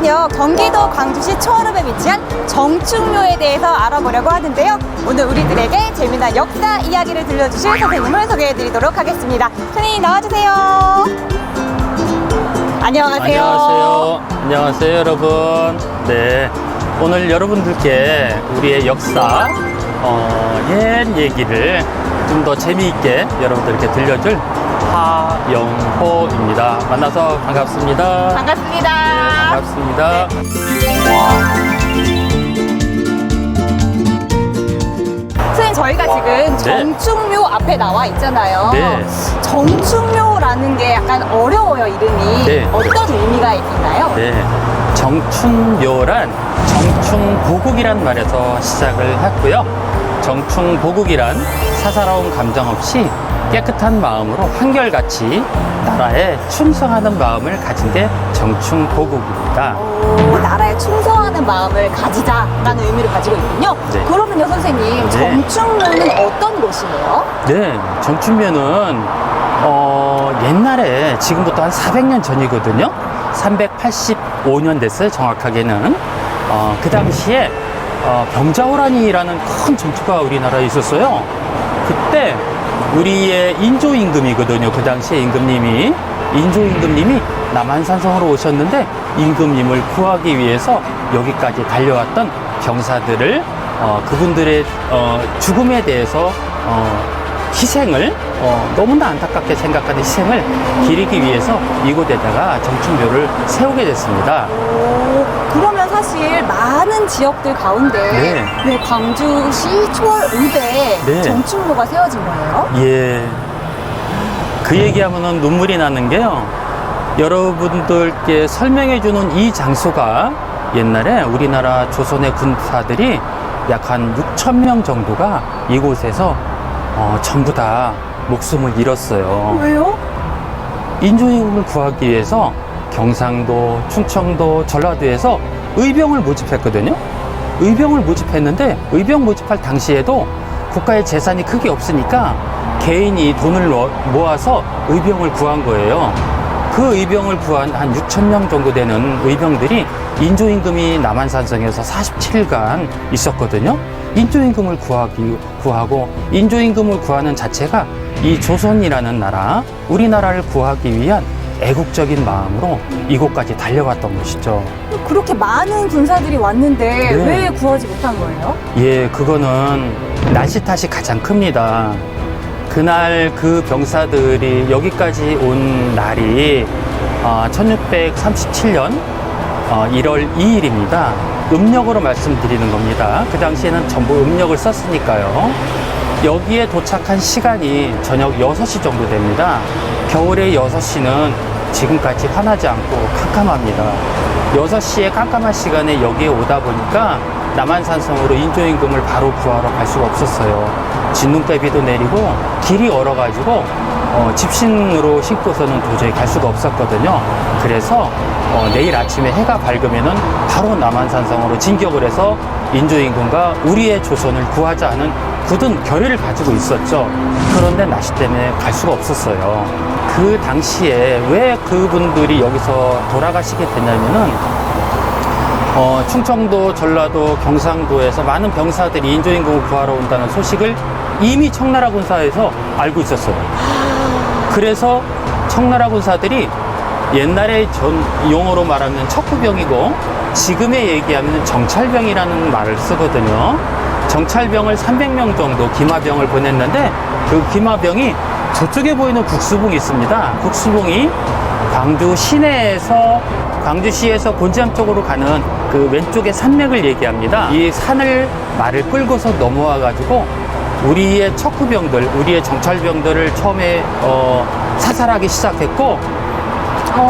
오늘은요 경기도 광주시 초월읍에 위치한 정충묘에 대해서 알아보려고 하는데요. 오늘 우리들에게 재미난 역사 이야기를 들려주실 선생님을 소개해드리도록 하겠습니다. 선생님 나와주세요. 안녕하세요. 안녕하세요. 안녕하세요, 여러분. 네, 오늘 여러분들께 우리의 역사, 옛 얘기를 좀 더 재미있게 여러분들께 들려줄 하영호입니다. 만나서 반갑습니다. 반갑습니다. 네, 반갑습니다. 선생님 저희가 지금 정충묘 앞에 나와 있잖아요. 네. 정충묘라는 게 약간 어려워요, 이름이. 네. 어떤 의미가 있나요? 네, 정충묘란 정충보국이란 말에서 시작을 했고요. 정충보국이란 사사로운 감정 없이 깨끗한 마음으로 한결같이 나라에 충성하는 마음을 가진 게 정충보국입니다. 나라에 충성하는 마음을 가지자라는 의미를 가지고 있군요. 네. 그러면요, 선생님, 네. 정충묘는 어떤 곳이에요? 네, 정충묘는 옛날에 지금부터 한 400년 전이거든요. 385년 됐어요, 정확하게는. 그 당시에 병자호란이라는 큰 전투가 우리나라에 있었어요. 그때 우리의 인조임금이거든요. 그 당시에 인조임금님이 남한산성으로 오셨는데 임금님을 구하기 위해서 여기까지 달려왔던 병사들을 그분들의 죽음에 대해서 희생을 너무나 안타깝게 생각하는 희생을 기리기 위해서 이곳에다가 정충묘를 세우게 됐습니다. 그러면 사실 많은 지역들 가운데 네. 왜 광주시 초월읍에 네. 정충묘가 세워진 거예요? 예. 그 얘기하면은 눈물이 나는 게요. 여러분들께 설명해주는 이 장소가 옛날에 우리나라 조선의 군사들이 약 한 6천 명 정도가 이곳에서 전부 다 목숨을 잃었어요. 왜요? 인조임금을 구하기 위해서 경상도, 충청도, 전라도에서 의병을 모집했거든요. 의병을 모집했는데 의병 모집할 당시에도 국가의 재산이 크게 없으니까 개인이 돈을 모아서 의병을 구한 거예요. 그 의병을 구한 한 6천 명 정도 되는 의병들이 인조임금이 남한산성에서 47일간 있었거든요. 인조임금을 구하고 인조임금을 구하는 자체가 이 조선이라는 나라, 우리나라를 구하기 위한 애국적인 마음으로 이곳까지 달려갔던 것이죠. 그렇게 많은 군사들이 왔는데 네. 왜 구하지 못한 거예요? 예, 그거는 날씨 탓이 가장 큽니다. 그날 그 병사들이 여기까지 온 날이 1637년 1월 2일입니다. 음력으로 말씀드리는 겁니다. 그 당시에는 전부 음력을 썼으니까요. 여기에 도착한 시간이 저녁 6시 정도 됩니다. 겨울의 6시는 지금까지 환하지 않고 캄캄합니다. 6시에 깜깜한 시간에 여기에 오다 보니까 남한산성으로 인조임금을 바로 구하러 갈 수가 없었어요. 진눈깨비도 내리고 길이 얼어가지고 집신으로 신고서는 도저히 갈 수가 없었거든요. 그래서 내일 아침에 해가 밝으면은 바로 남한산성으로 진격을 해서 인조임금과 우리의 조선을 구하자 하는 굳은 결의를 가지고 있었죠. 그런데 날씨 때문에 갈 수가 없었어요. 그 당시에 왜 그분들이 여기서 돌아가시게 됐냐면은 충청도, 전라도, 경상도에서 많은 병사들이 인조임금을 구하러 온다는 소식을 이미 청나라 군사에서 알고 있었어요. 그래서 청나라 군사들이 옛날에 용어로 말하면 척후병이고 지금의 얘기하면 정찰병이라는 말을 쓰거든요. 정찰병을 300명 정도 기마병을 보냈는데 그 기마병이 저쪽에 보이는 국수봉이 있습니다. 국수봉이 광주 시내에서 광주시에서 곤지암 쪽으로 가는 그 왼쪽의 산맥을 얘기합니다. 이 산을 말을 끌고서 넘어와 가지고 우리의 척후병들, 우리의 정찰병들을 처음에 사살하기 시작했고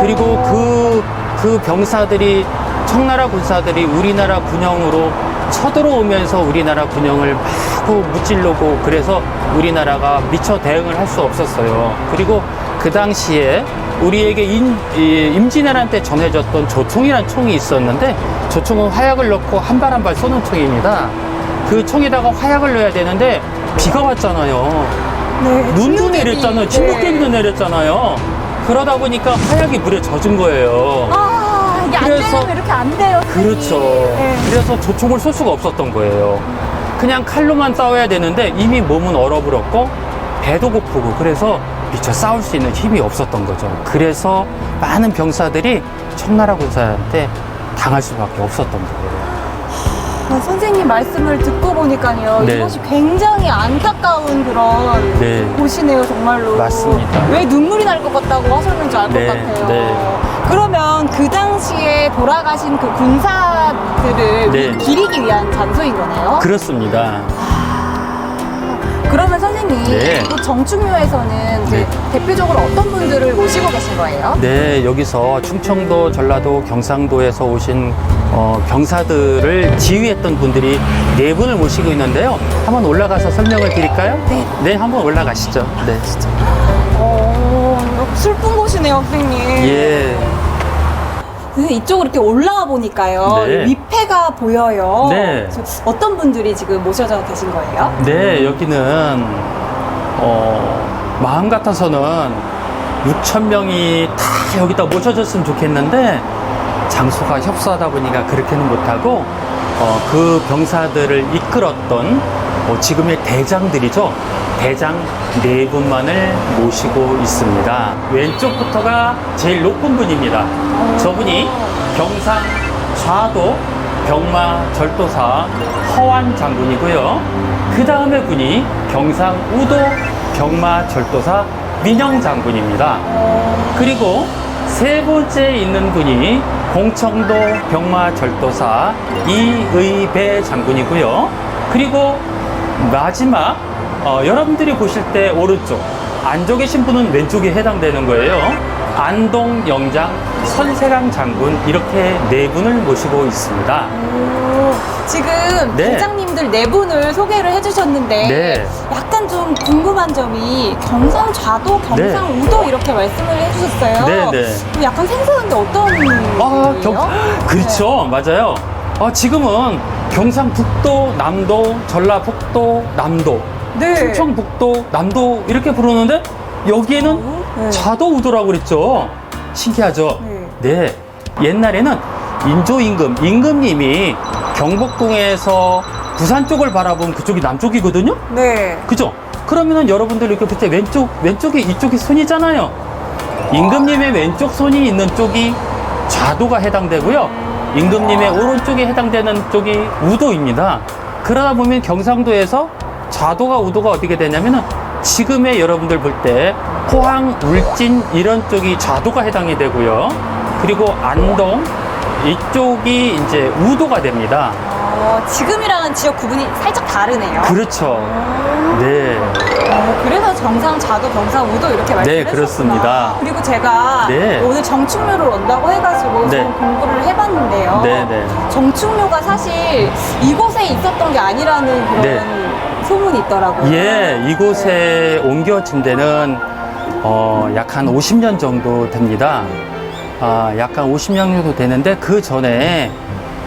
그리고 그 병사들이 청나라 군사들이 우리나라 군영으로 쳐들어오면서 우리나라 군영을 마구 무찔르고 그래서 우리나라가 미처 대응을 할 수 없었어요. 그리고 그 당시에 우리에게 임진왜란 때 전해졌던 조총이라는 총이 있었는데 조총은 화약을 넣고 한 발 한 발 쏘는 총입니다. 그 총에다가 화약을 넣어야 되는데 비가 왔잖아요. 네, 눈도 내렸잖아요. 진돗개비도 내렸잖아요. 그러다 보니까 화약이 물에 젖은 거예요. 이게 안 되면 이렇게 안 돼요. 선생님. 그렇죠. 네. 그래서 조총을 쏠 수가 없었던 거예요. 그냥 칼로만 싸워야 되는데 이미 몸은 얼어버렸고 배도 고프고 그래서 미처 싸울 수 있는 힘이 없었던 거죠. 그래서 많은 병사들이 청나라 군사한테 당할 수밖에 없었던 거예요. 선생님 말씀을 듣고 보니까요. 네. 이것이 굉장히 안타까운 그런 네. 곳이네요, 정말로. 맞습니다. 왜 눈물이 날 것 같다고 하셨는지 알 것 네, 같아요. 네. 그러면 그 당시에 돌아가신 그 군사들을 네. 기리기 위한 장소인 거네요? 그렇습니다. 그러면 선생님, 네. 또 정충묘에서는 이제 네. 대표적으로 어떤 분들을 모시고 계신 거예요? 네, 여기서 충청도, 전라도, 경상도에서 오신 병사들을 지휘했던 분들이 4분을 모시고 있는데요. 한번 올라가서 설명을 드릴까요? 네. 네, 한번 올라가시죠. 네. 슬픈 곳이네요, 선생님. 예. 이쪽으로 이렇게 올라와 보니까요. 네. 위패가 보여요. 네. 그래서 어떤 분들이 지금 모셔져 계신 거예요? 네, 여기는, 마음 같아서는 6천 명이 다 여기다 모셔졌으면 좋겠는데, 장소가 협소하다 보니까 그렇게는 못하고, 그 병사들을 이끌었던 지금의 대장들이죠. 대장 4분만을 모시고 있습니다. 왼쪽부터가 제일 높은 분입니다. 저분이 경상 좌도 병마 절도사 허완 장군이고요. 그 다음에 분이 경상 우도 병마 절도사 민영 장군입니다. 그리고 세 번째 있는 분이 공청도 병마 절도사 이의배 장군이고요. 그리고 마지막 여러분들이 보실 때 오른쪽 앉아 계신 분은 왼쪽에 해당되는 거예요. 안동 영장 선세강 장군 이렇게 4분을 모시고 있습니다. 지금 네. 대장님들 4분을 소개를 해주셨는데 네. 약간 좀 궁금한 점이 경상좌도, 경상우도 이렇게 말씀을 해주셨어요. 네, 네. 그럼 약간 생소한데 어떤 분이에요? 그렇죠. 맞아요. 지금은 경상북도, 남도, 전라북도, 남도, 네. 충청북도, 남도 이렇게 부르는데 여기에는 네. 좌도 우도라고 그랬죠. 신기하죠? 네. 옛날에는 인조임금, 임금님이 경복궁에서 부산 쪽을 바라본 그쪽이 남쪽이거든요? 네. 그죠? 그러면은 여러분들 이렇게 볼 때 왼쪽에 이쪽이 손이잖아요. 임금님의 왼쪽 손이 있는 쪽이 좌도가 해당되고요. 임금님의 오른쪽에 해당되는 쪽이 우도입니다. 그러다 보면 경상도에서 좌도가 우도가 어떻게 되냐면은 지금의 여러분들 볼 때 포항, 울진 이런 쪽이 좌도가 해당이 되고요. 그리고 안동 이쪽이 이제 우도가 됩니다. 지금이랑은 지역 구분이 살짝 다르네요. 그렇죠. 네. 그래서 경상좌도, 경상우도 이렇게 말씀을 네, 그렇습니다. 그리고 제가 네. 오늘 정충묘를 온다고 해가지고 네. 좀 공부를 해봤는데요. 네, 네. 정충묘가 사실 이곳에 있었던 게 아니라는 그런 네. 소문이 있더라고요. 예, 이곳에 옮겨진 데는 약 한 50년 정도 됩니다. 약 한 50년 정도 되는데 그 전에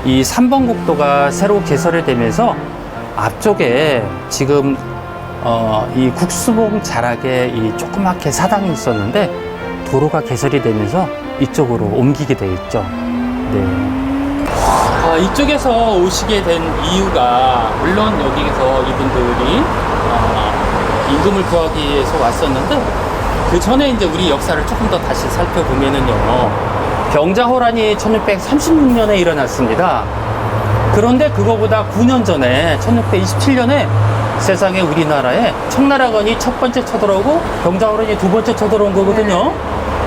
이 3번 국도가 새로 개설이 되면서 앞쪽에 지금 이 국수봉 자락에 이 조그맣게 사당이 있었는데 도로가 개설이 되면서 이쪽으로 옮기게 되어 있죠. 네. 이쪽에서 오시게 된 이유가 물론 여기에서 이분들이 임금을 구하기 위해서 왔었는데 그 전에 이제 우리 역사를 조금 더 다시 살펴보면은요. 병자호란이 1636년에 일어났습니다. 그런데 그거보다 9년 전에 1627년에 세상에 우리나라에 청나라건이 첫 번째 쳐들어오고 병자호란이 두 번째 쳐들어온 거거든요.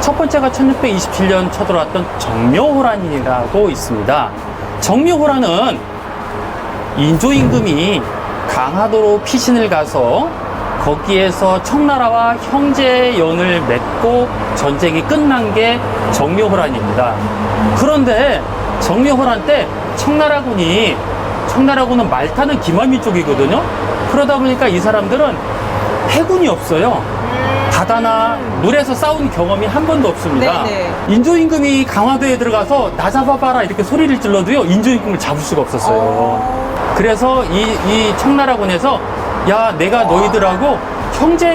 첫 번째가 1627년 쳐들어왔던 정묘호란이라고 있습니다. 정묘호란은 인조임금이 강화도로 피신을 가서 거기에서 청나라와 형제연을 맺고 전쟁이 끝난 게 정묘호란입니다. 그런데 정묘호란 때 청나라군은 말타는 김한미 쪽이거든요. 그러다 보니까 이 사람들은 해군이 없어요. 바다나 물에서 싸운 경험이 한 번도 없습니다. 네네. 인조임금이 강화도에 들어가서 나 잡아봐라 이렇게 소리를 질러도요 인조임금을 잡을 수가 없었어요. 그래서 이 청나라군에서 야 내가 너희들하고 형제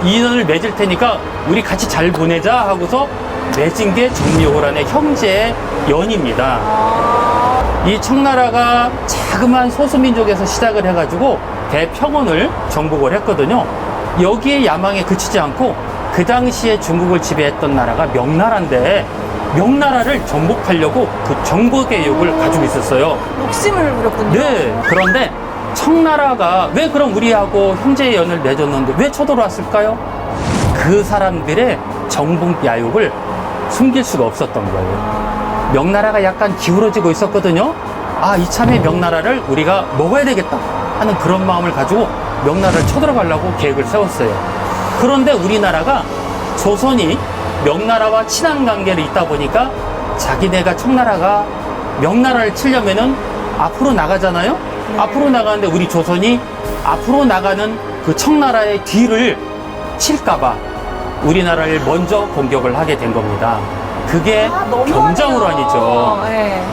인연을 맺을 테니까 우리 같이 잘 보내자 하고서 맺은 게 정묘호란의 형제 연입니다. 이 청나라가 자그마한 소수민족에서 시작을 해가지고 대평원을 정복을 했거든요. 여기에 야망에 그치지 않고 그 당시에 중국을 지배했던 나라가 명나라인데 명나라를 정복하려고 그 정복의 욕을 가지고 있었어요. 욕심을 부렸군요. 네. 그런데 청나라가 왜 그럼 우리하고 형제의 연을 맺었는데 왜 쳐들어왔을까요? 그 사람들의 정복 야욕을 숨길 수가 없었던 거예요. 명나라가 약간 기울어지고 있었거든요. 아, 이참에 명나라를 우리가 먹어야 되겠다 하는 그런 마음을 가지고 명나라를 쳐들어가려고 계획을 세웠어요. 그런데 우리나라가 조선이 명나라와 친한 관계를 있다 보니까 자기네가 청나라가 명나라를 치려면은 앞으로 나가잖아요. 앞으로 나가는데 우리 조선이 앞으로 나가는 그 청나라의 뒤를 칠까봐 우리나라를 먼저 공격을 하게 된 겁니다. 그게 경장호란이죠. 네.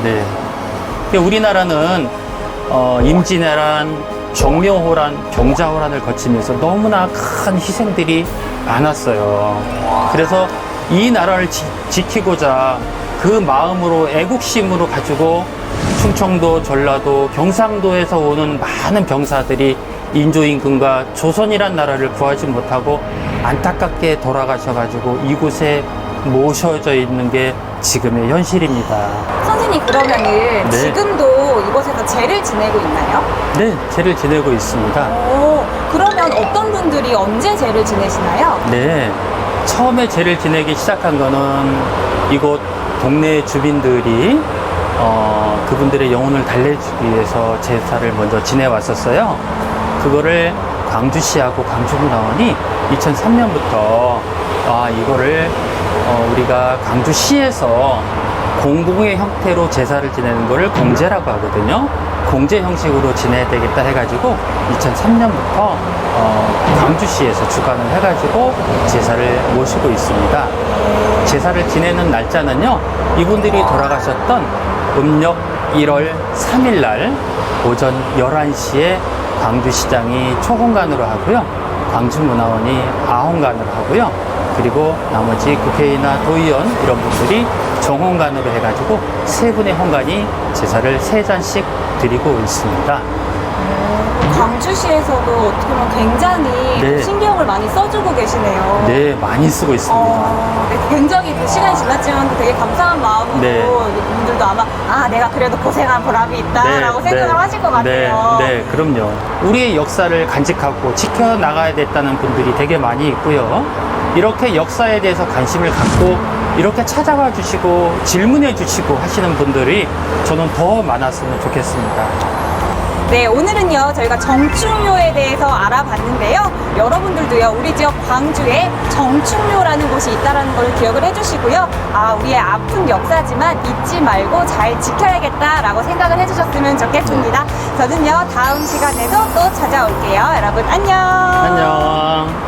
네. 우리나라는 임진왜란, 정묘호란, 병자호란을 거치면서 너무나 큰 희생들이 많았어요. 그래서 이 나라를 지키고자 그 마음으로 애국심으로 가지고 충청도, 전라도, 경상도에서 오는 많은 병사들이 인조임금과 조선이란 나라를 구하지 못하고 안타깝게 돌아가셔가지고 이곳에 모셔져 있는 게 지금의 현실입니다. 선생님, 그러면은 네. 지금도 이곳에서 제를 지내고 있나요? 네, 제를 지내고 있습니다. 그러면 어떤 분들이 언제 제를 지내시나요? 네, 처음에 제를 지내기 시작한 거는 이곳 동네 주민들이 그분들의 영혼을 달래주기 위해서 제사를 먼저 지내왔었어요. 그거를 광주시하고 광주문화원이 2003년부터 이거를 우리가 광주시에서 공공의 형태로 제사를 지내는 거를 공제라고 하거든요. 공제 형식으로 지내야 되겠다 해가지고 2003년부터 광주시에서 주관을 해가지고 제사를 모시고 있습니다. 제사를 지내는 날짜는요, 이분들이 돌아가셨던 음력 1월 3일 날 오전 11시에 광주시장이 초혼간으로 하고요, 광주문화원이 아혼간으로 하고요, 그리고 나머지 국회의나 도의원 이런 분들이 정혼간으로 해가지고 세 분의 혼간이 제사를 3잔씩 드리고 있습니다. 광주시에서도 어떻게 보면 굉장히 네. 신경을 많이 써주고 계시네요. 네, 많이 쓰고 있습니다. 네, 굉장히 그 시간이 지났지만 되게 감사한 마음으로 네. 분들도 아마 내가 그래도 고생한 보람이 있다라고 생각을 하실 것 같아요. 네, 그럼요. 우리의 역사를 간직하고 지켜나가야 됐다는 분들이 되게 많이 있고요. 이렇게 역사에 대해서 관심을 갖고 이렇게 찾아와 주시고 질문해 주시고 하시는 분들이 저는 더 많았으면 좋겠습니다. 네, 오늘은요 저희가 정충묘에 대해서 알아봤는데요. 여러분들도요 우리 지역 광주에 정충묘라는 곳이 있다는 걸 기억을 해주시고요. 우리의 아픈 역사지만 잊지 말고 잘 지켜야겠다라고 생각을 해주셨으면 좋겠습니다. 저는요 다음 시간에도 또 찾아올게요. 여러분 안녕. 안녕.